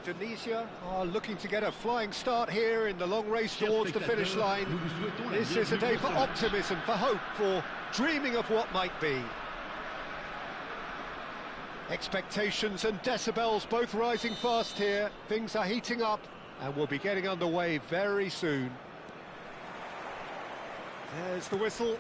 Indonesia are looking to get a flying start here in the long race towards the finish line. This is a day for optimism, for hope, for dreaming of what might be. Expectations and decibels both rising fast here. Things are heating up and we'll be getting underway very soon. There's the whistle.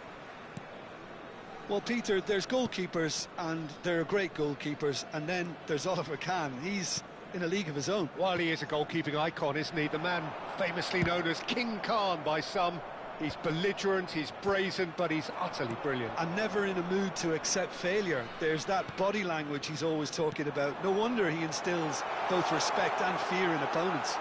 Well, Peter, there's goalkeepers, and there are great goalkeepers, and then there's Oliver Kahn. He's in a league of his own. Well, he is a goalkeeping icon, isn't he? The man famously known as King Khan by some. He's belligerent, he's brazen, but he's utterly brilliant. And never in a mood to accept failure. There's that body language he's always talking about. No wonder he instills both respect and fear in opponents.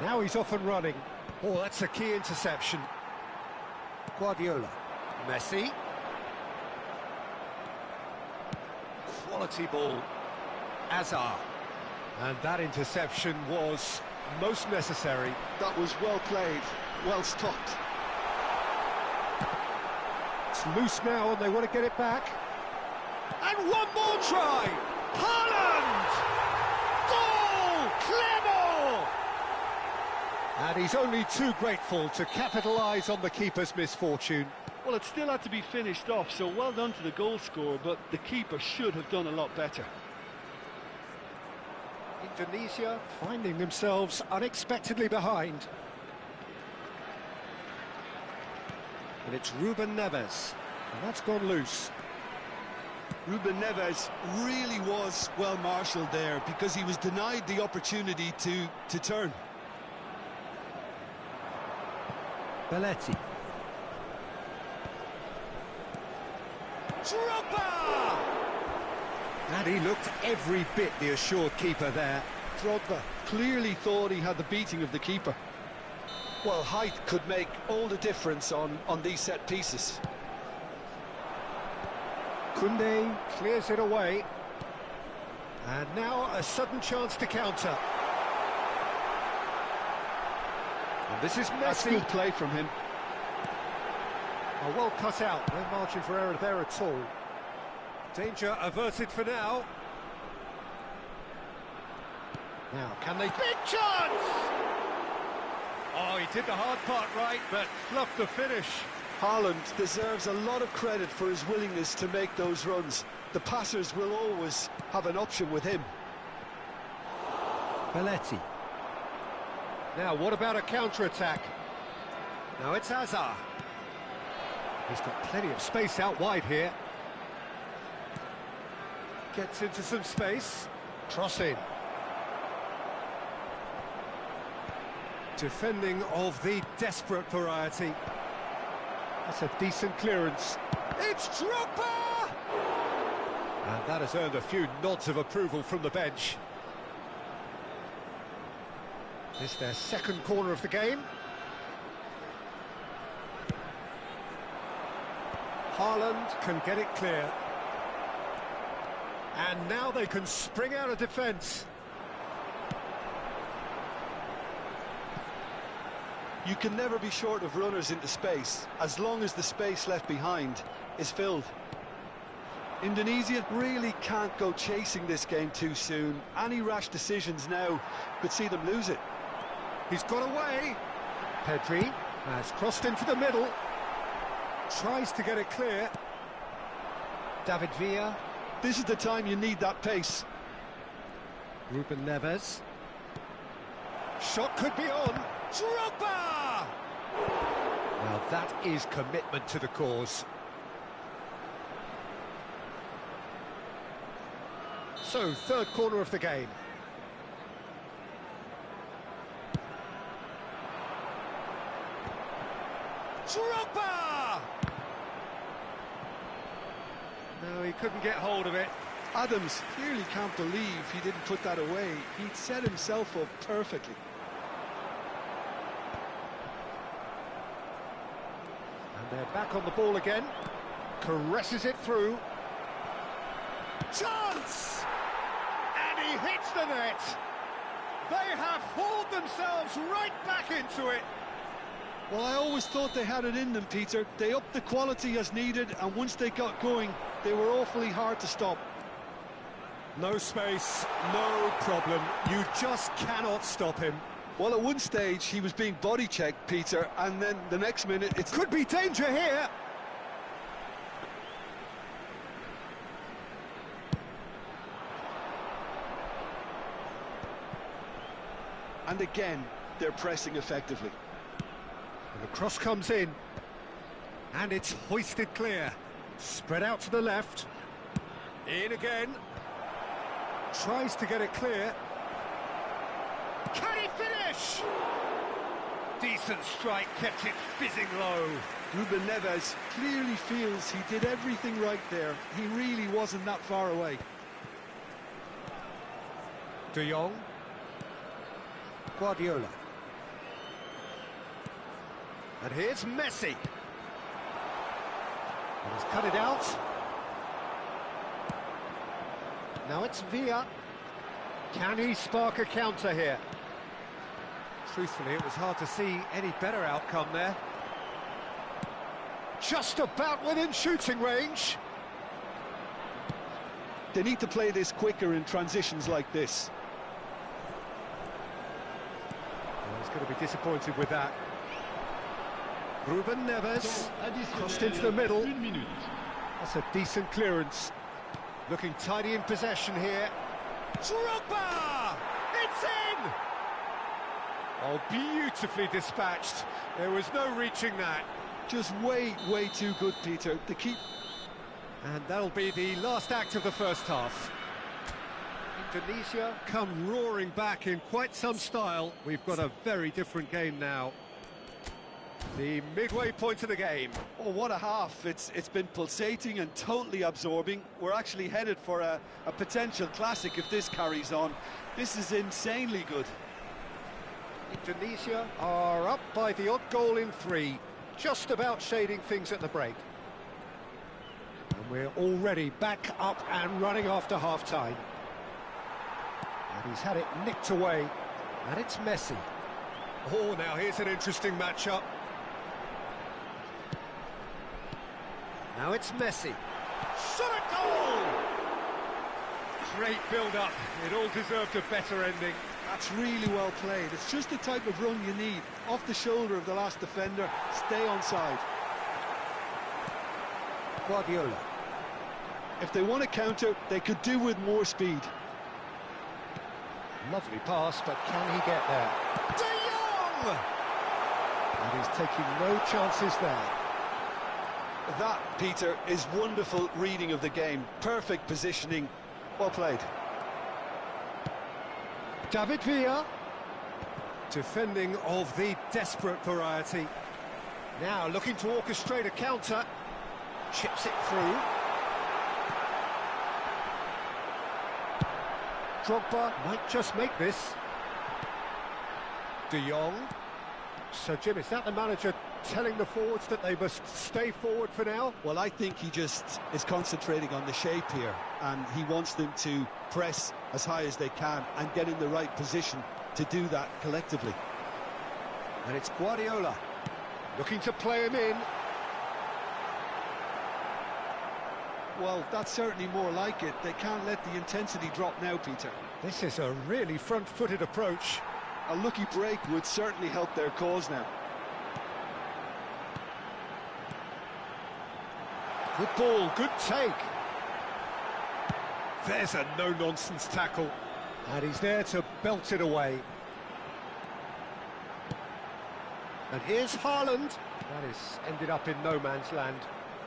Now he's off and running. Oh, that's a key interception. Guardiola. Messi. Quality ball. Azar. And that interception was most necessary. That was well played, well stopped. It's loose now and they want to get it back. And one more try! Haaland! Goal! Clement! And he's only too grateful to capitalise on the keeper's misfortune. Well, it still had to be finished off, so well done to the goal scorer, but the keeper should have done a lot better. Indonesia finding themselves unexpectedly behind. And it's Ruben Neves, and that's gone loose. Ruben Neves really was well marshalled there because he was denied the opportunity to turn. Belletti. Drogba! And he looked every bit the assured keeper there. Drogba clearly thought he had the beating of the keeper. Well, height could make all the difference on these set pieces. Koundé clears it away. And now a sudden chance to counter. And this is Messi. That's good play from him. Oh, well cut out, no margin for error there at all. Danger averted for now. Now, can they... Big chance! Oh, he did the hard part right, but fluffed the finish. Haaland deserves a lot of credit for his willingness to make those runs. The passers will always have an option with him. Belletti. Now, what about a counter-attack? Now it's Azar. He's got plenty of space out wide here. Gets into some space. Cross in. Defending of the desperate variety. That's a decent clearance. It's Drogba! And that has earned a few nods of approval from the bench. This is their second corner of the game. Haaland can get it clear. And now they can spring out of defence. You can never be short of runners into space, as long as the space left behind is filled. Indonesia really can't go chasing this game too soon. Any rash decisions now could see them lose it. He's got away. Pedri has crossed into the middle. Tries to get it clear. David Villa. This is the time you need that pace. Ruben Neves. Shot could be on. Drogba! Now that is commitment to the cause. So, third corner of the game. Drogba! No, he couldn't get hold of it. Adams clearly can't believe he didn't put that away. He'd set himself up perfectly. And they're back on the ball again. Caresses it through. Chance! And he hits the net. They have hauled themselves right back into it. Well, I always thought they had it in them, Peter. They upped the quality as needed, and once they got going, They were awfully hard to stop. No space, no problem. You just cannot stop him. Well, at one stage, he was being body-checked, Peter, and then the next minute, it Could be danger here. And again, they're pressing effectively. And the cross comes in. And it's hoisted clear. Spread out to the left. In again. Tries to get it clear. Can he finish? Decent strike, kept it fizzing low. Ruben Neves clearly feels he did everything right there. He really wasn't that far away. De Jong. Guardiola. And here's Messi. And he's cut it out. Now it's Villa. Can he spark a counter here? Truthfully, it was hard to see any better outcome there. Just about within shooting range. They need to play this quicker in transitions like this. Well, he's going to be disappointed with that. Ruben Neves, crossed into the middle. That's a decent clearance. Looking tidy in possession here. Drogba! It's in! Oh, beautifully dispatched. There was no reaching that. Just way too good, Peter. The keep. And that'll be the last act of the first half. Indonesia come roaring back in quite some style. We've got a very different game now. The midway point of the game. Oh, what a half. It's been pulsating and totally absorbing. We're actually headed for a potential classic if this carries on. This is insanely good. Indonesia are up by the odd goal in 3, just about shading things at the break. And we're already back up and running after half-time. And he's had it nicked away. And it's Messi. Oh, now here's an interesting matchup. Now it's Messi. Shot a goal! Great build-up. It all deserved a better ending. That's really well played. It's just the type of run you need. Off the shoulder of the last defender, stay onside. Guardiola. If they want to counter, they could do with more speed. Lovely pass, but can he get there? De Jong! And he's taking no chances there. That, Peter, is wonderful reading of the game. Perfect positioning. Well played. David Villa. Defending of the desperate variety. Now looking to orchestrate a counter. Chips it through. Drogba might just make this. De Jong. So, Jim, is that the manager telling the forwards that they must stay forward for now? Well, I think he just is concentrating on the shape here, and he wants them to press as high as they can and get in the right position to do that collectively. And it's Guardiola looking to play him in. Well, that's certainly more like it. They can't let the intensity drop now, Peter. This is a really front-footed approach. A lucky break would certainly help their cause now. Good ball, good take. There's a no-nonsense tackle. And he's there to belt it away. And here's Haaland. That is ended up in no man's land.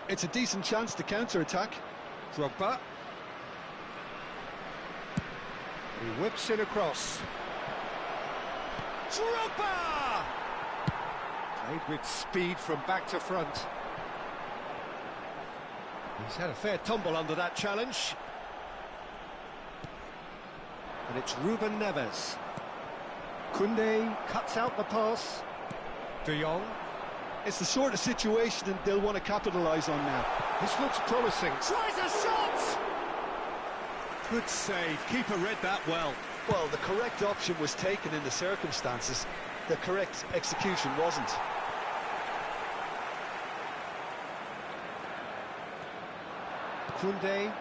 It's a decent chance to counter-attack. Drogba. He whips it across. Drogba! Played with speed from back to front. He's had a fair tumble under that challenge. And it's Ruben Neves. Koundé cuts out the pass. De Jong. It's the sort of situation they'll want to capitalise on now. This looks promising. Tries a shot! Good save. Keeper read that well. Well, the correct option was taken in the circumstances. The correct execution wasn't. Koundé.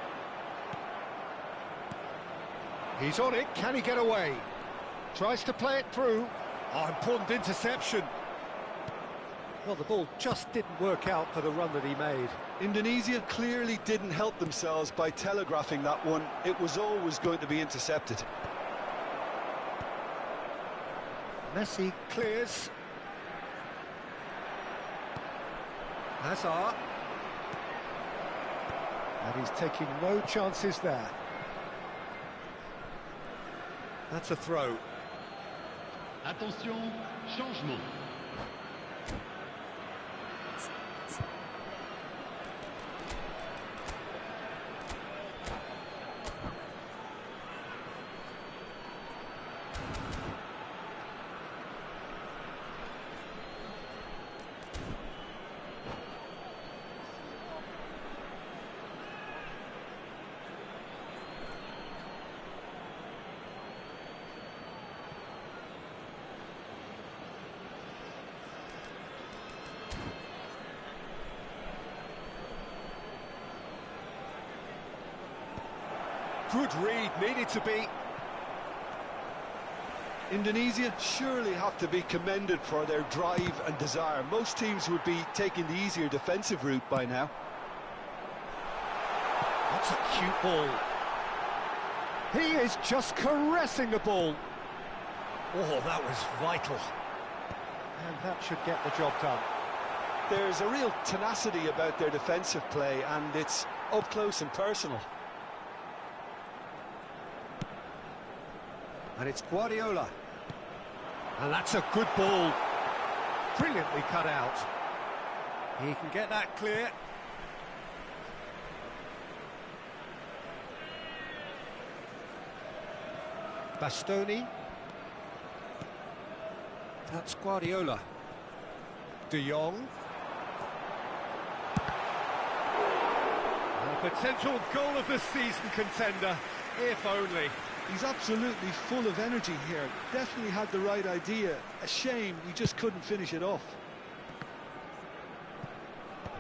He's on it, can he get away? Tries to play it through. Oh, important interception. Well, the ball just didn't work out for the run that he made. Indonesia clearly didn't help themselves by telegraphing that one. It was always going to be intercepted. Messi clears. Hazard. And he's taking no chances there. That's a throw. Attention, changement. Good read, needed to be. Indonesia surely have to be commended for their drive and desire. Most teams would be taking the easier defensive route by now. That's a cute ball. He is just caressing the ball. Oh, that was vital. And that should get the job done. There's a real tenacity about their defensive play, and it's up close and personal. And it's Guardiola. And that's a good ball. Brilliantly cut out. He can get that clear. Bastoni. That's Guardiola. De Jong. A potential goal of the season contender, if only. He's absolutely full of energy here. Definitely had the right idea. A shame he just couldn't finish it off.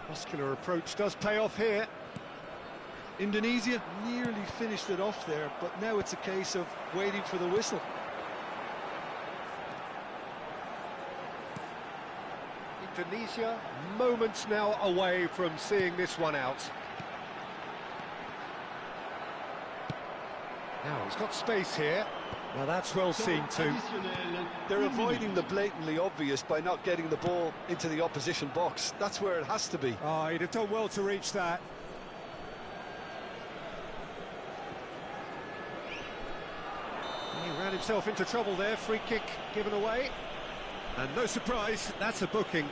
Muscular approach does pay off here. Indonesia nearly finished it off there, but now it's a case of waiting for the whistle. Indonesia moments now away from seeing this one out. Now he's got space here. Now that's well seen too. They're avoiding the blatantly obvious by not getting the ball into the opposition box. That's where it has to be. Oh, he'd have done well to reach that. He ran himself into trouble there. Free kick given away. And no surprise, that's a booking.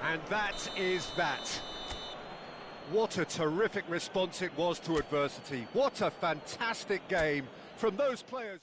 And that is that. What a terrific response it was to adversity. What a fantastic game from those players.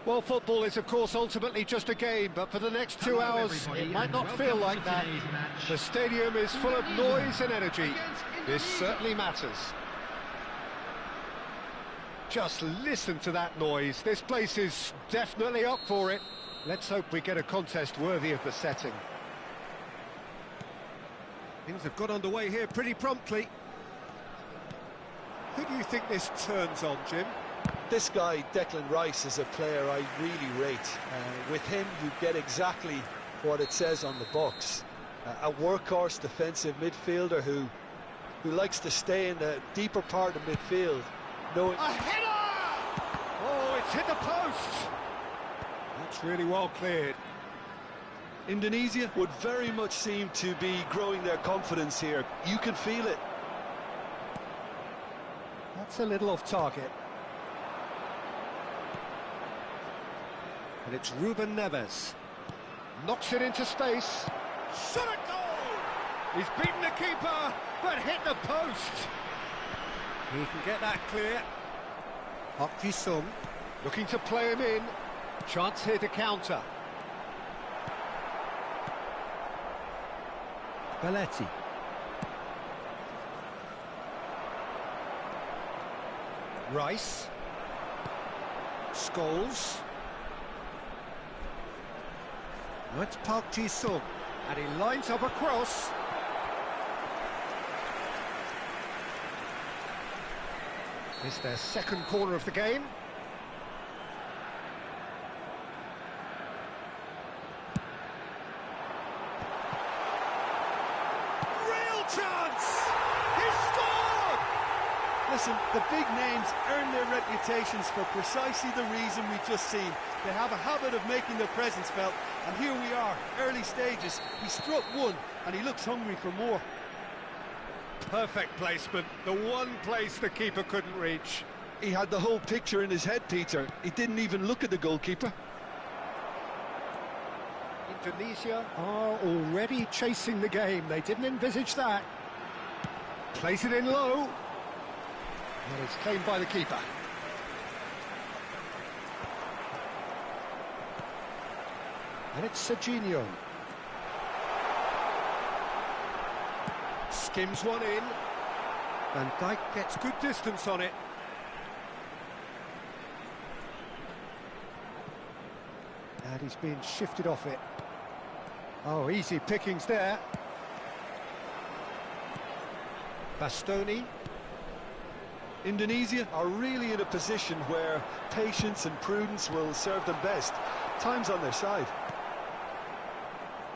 Well, football is, of course, ultimately just a game, but for the next 2 hours, it might not feel like that. The stadium is full of noise and energy. This certainly matters. Just listen to that noise. This place is definitely up for it. Let's hope we get a contest worthy of the setting. Things have got underway here pretty promptly. Who do you think this turns on, Jim? This guy, Declan Rice, is a player I really rate. With him, you get exactly what it says on the box. A workhorse defensive midfielder who likes to stay in the deeper part of midfield. A header! Oh, it's hit the post! That's really well cleared. Indonesia would very much seem to be growing their confidence here. You can feel it. That's a little off target. And it's Ruben Neves. Knocks it into space. Shot a goal! He's beaten the keeper, but hit the post. He can get that clear. Park Ji-sung looking to play him in. Chance here to counter. Belletti. Rice. Scholes. Now it's Park Ji-sung, and he lines up a cross. It's their second corner of the game. Real chance! He scored! Listen, the big names earn their reputations for precisely the reason we've just seen. They have a habit of making their presence felt, and here we are, early stages. He struck one, and he looks hungry for more. Perfect placement, the one place the keeper couldn't reach. He had the whole picture in his head, Peter. He didn't even look at the goalkeeper. Indonesia are already chasing the game. They didn't envisage that. Plays it in low. And it's claimed by the keeper. And it's Serginho. Skims one in. Van Dijk gets good distance on it. And he's being shifted off it. Oh, easy pickings there. Bastoni. Indonesia are really in a position where patience and prudence will serve them best. Time's on their side.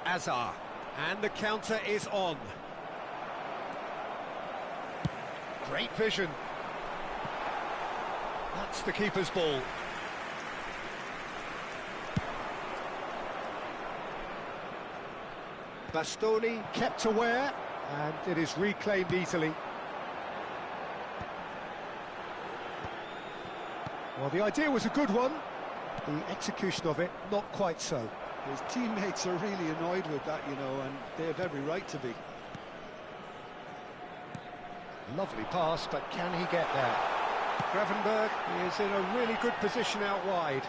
Azar. And the counter is on. Great vision. That's the keeper's ball. Bastoni kept aware, and it is reclaimed easily. Well, the idea was a good one. The execution of it, not quite so. His teammates are really annoyed with that, you know, and they have every right to be. Lovely pass, but can he get there? Gravenberg is in a really good position out wide.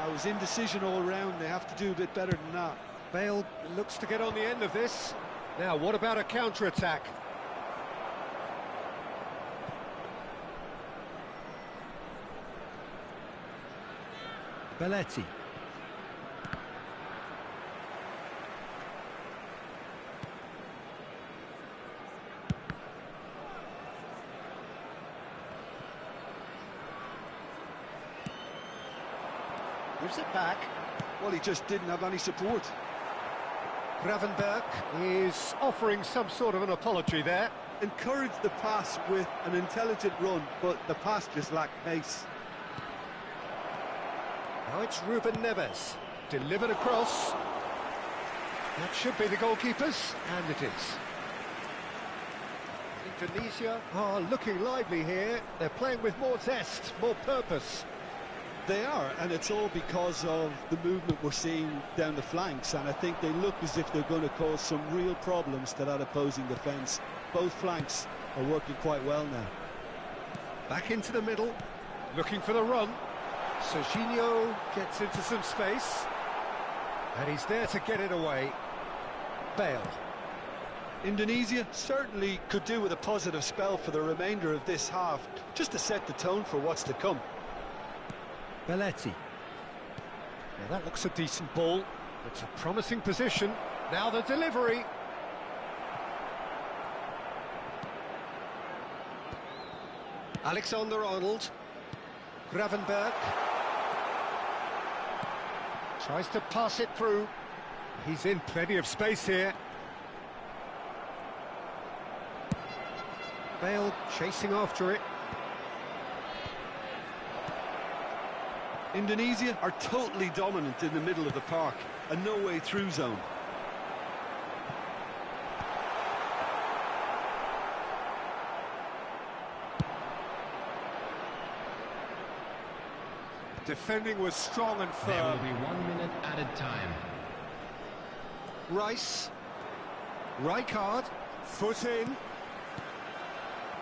It was indecision all round. They have to do a bit better than that. Bale looks to get on the end of this. Now, what about a counter-attack? Belletti. Gives it back. Well, he just didn't have any support. Gravenberg is offering some sort of an apology there. Encouraged the pass with an intelligent run, but the pass just lacked pace. Now it's Ruben Neves. Delivered across. That should be the goalkeepers, and it is. Indonesia are looking lively here. They're playing with more zest, more purpose. They are, and it's all because of the movement we're seeing down the flanks, and I think they look as if they're going to cause some real problems to that opposing defence. Both flanks are working quite well now. Back into the middle, looking for the run. Serginho gets into some space, and he's there to get it away. Bale. Indonesia certainly could do with a positive spell for the remainder of this half, just to set the tone for what's to come. Belletti. Now that looks a decent ball. It's a promising position. Now the delivery. Alexander-Arnold. Gravenberg. Tries to pass it through. He's in plenty of space here. Bale chasing after it. Indonesia are totally dominant in the middle of the park, a no-way through zone. Defending was strong and firm. There will be 1 minute added time. Rice. Rijkaard. Foot in.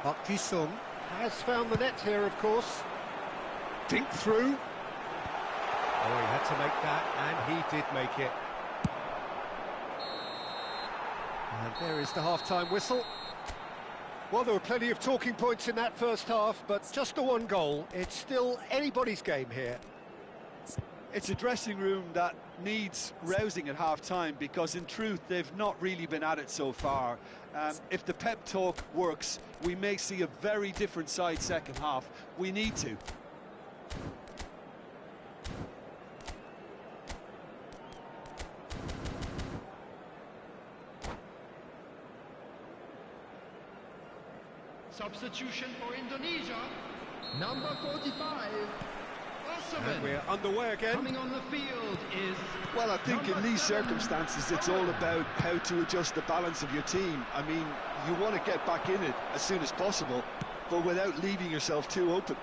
Park Ji-sung has found the net here, of course. Dink through. Oh, he had to make that, and he did make it. And there is the half-time whistle. Well, there were plenty of talking points in that first half, but just the one goal. It's still anybody's game here. It's a dressing room that needs rousing at half-time, because in truth they've not really been at it so far. If the pep talk works, we may see a very different side second half. We need to. Substitution for Indonesia, number 45, Osman. And we're underway again. Coming on the field is... Well, I think in these circumstances it's all about how to adjust the balance of your team. I mean, you want to get back in it as soon as possible, but without leaving yourself too open.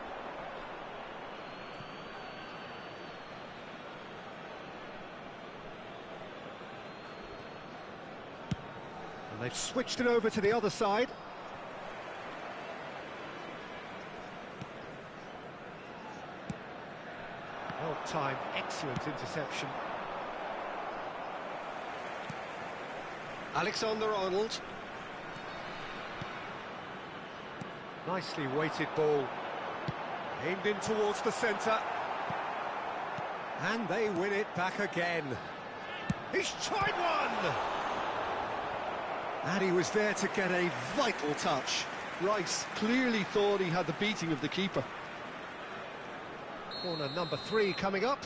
And they've switched it over to the other side. Well-timed, excellent interception. Alexander-Arnold. Nicely weighted ball. Aimed in towards the centre. And they win it back again. He's tried one! And he was there to get a vital touch. Rice clearly thought he had the beating of the keeper. Corner number 3 coming up.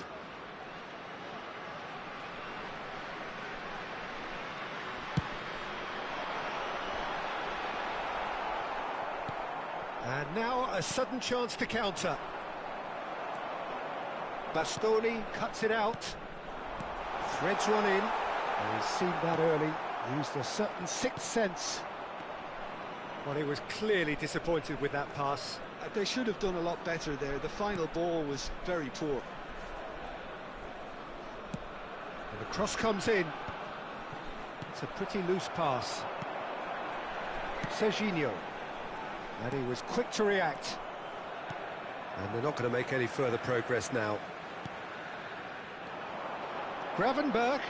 And now a sudden chance to counter. Bastoni cuts it out. Threads one in. And he's seen that early. Used a certain sixth sense. Well, he was clearly disappointed with that pass. They should have done a lot better there. The final ball was very poor. And the cross comes in. It's a pretty loose pass. Serginho. And he was quick to react. And they're not going to make any further progress now. Gravenberg.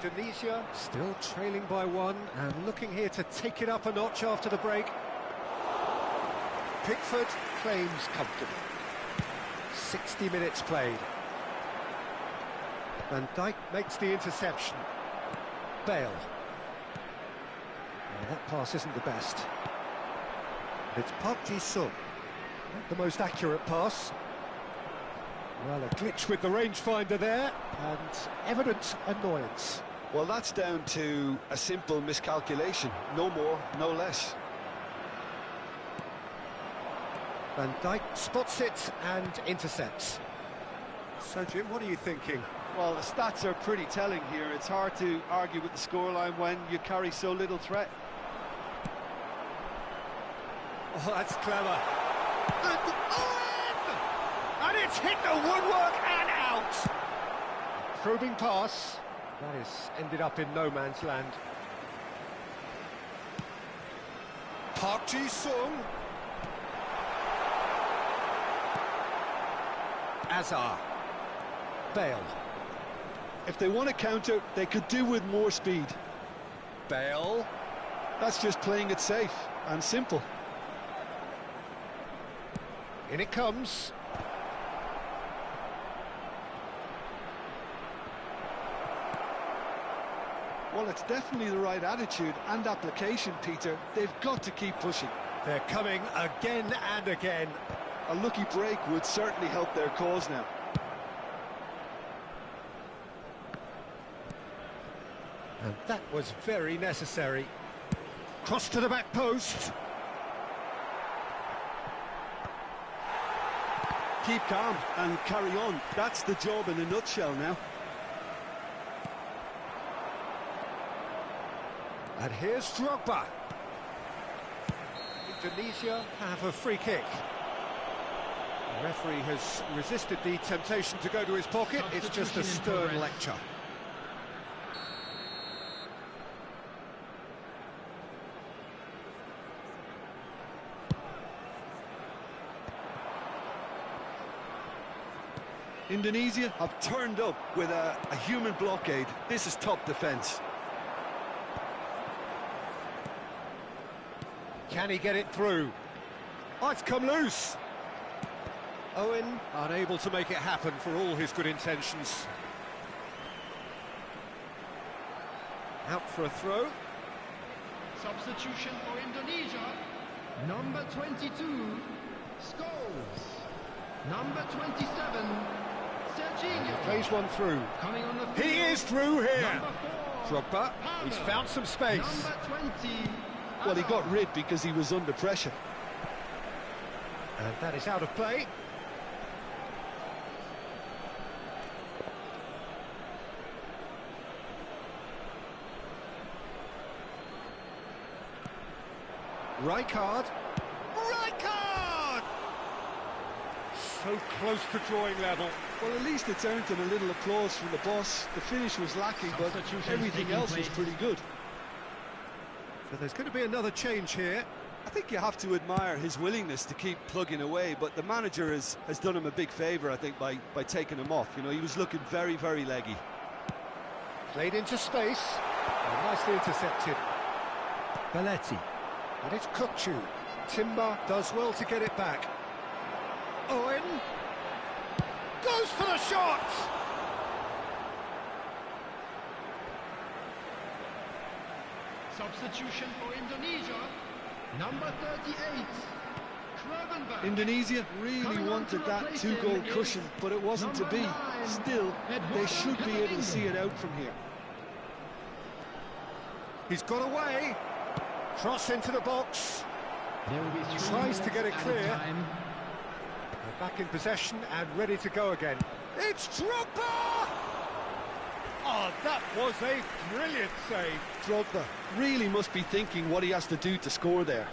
Indonesia still trailing by 1 and looking here to take it up a notch after the break. Pickford claims comfortably. 60 minutes played. Van Dijk makes the interception. Bale. Well, that pass isn't the best. It's Park Ji-sung. Not the most accurate pass. Well, a glitch with the rangefinder there, and evident annoyance. Well, that's down to a simple miscalculation. No more, no less. Van Dijk spots it and intercepts. So, Jim, what are you thinking? Well, the stats are pretty telling here. It's hard to argue with the scoreline when you carry so little threat. Oh, that's clever. And it's hit the woodwork and out. Probing pass. That has ended up in no man's land. Park Ji-sung. Azar. Bale. If they want to counter, they could do with more speed. Bale. That's just playing it safe and simple. In it comes. Well, it's definitely the right attitude and application, Peter. They've got to keep pushing. They're coming again and again. A lucky break would certainly help their cause now. And that was very necessary. Cross to the back post. Keep calm and carry on. That's the job in a nutshell now. And here's Drogba. Indonesia have a free kick. The referee has resisted the temptation to go to his pocket. It's just a stern lecture. Indonesia have turned up with a human blockade. This is top defence. Can he get it through? Oh, it's come loose. Owen unable to make it happen for all his good intentions. Out for a throw. Substitution for Indonesia. Number 22, Scholes. Number 27, Serginho. Plays one through. Coming on the field. He is through here. Number 4, Drogba, he's found some space. Number 20. Well, he got rid because he was under pressure. And that is out of play. Rijkaard. Rijkaard! So close to drawing level. Well, at least it's earned him a little applause from the boss. The finish was lacking, but everything else was pretty good. So there's going to be another change here. I think you have to admire his willingness to keep plugging away, but the manager has done him a big favour, I think, by taking him off. You know, he was looking very, very leggy. Played into space. And nicely intercepted. Belletti. And it's Kukçu. Timber does well to get it back. Owen. Goes for the shot! Substitution for Indonesia. Number 38, Kravenberg. Indonesia really wanted that two-goal cushion, but it wasn't to be. Still, they should be able to see it out from here. He's got away. Cross into the box. There will be Tries to get it clear. Time. They're back in possession and ready to go again. It's Drogba! Oh, that was a brilliant save. Drogba really must be thinking what he has to do to score there.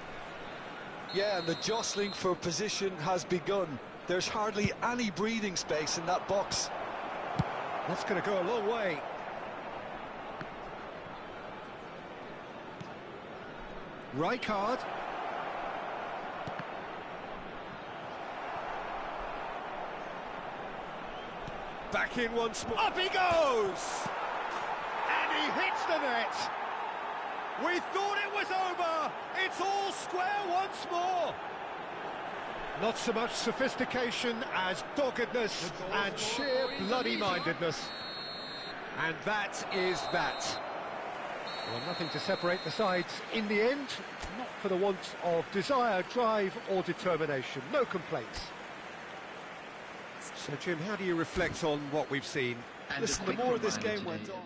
Yeah, and the jostling for position has begun. There's hardly any breathing space in that box. That's going to go a long way. Rijkaard. Back in once more. Up he goes! And he hits the net. We thought it was over. It's all square once more. Not so much sophistication as doggedness and sheer bloody-mindedness. And that is that. Well, nothing to separate the sides in the end, not for the want of desire, drive or determination. No complaints. So, Jim, how do you reflect on what we've seen? Listen, the more this game went on...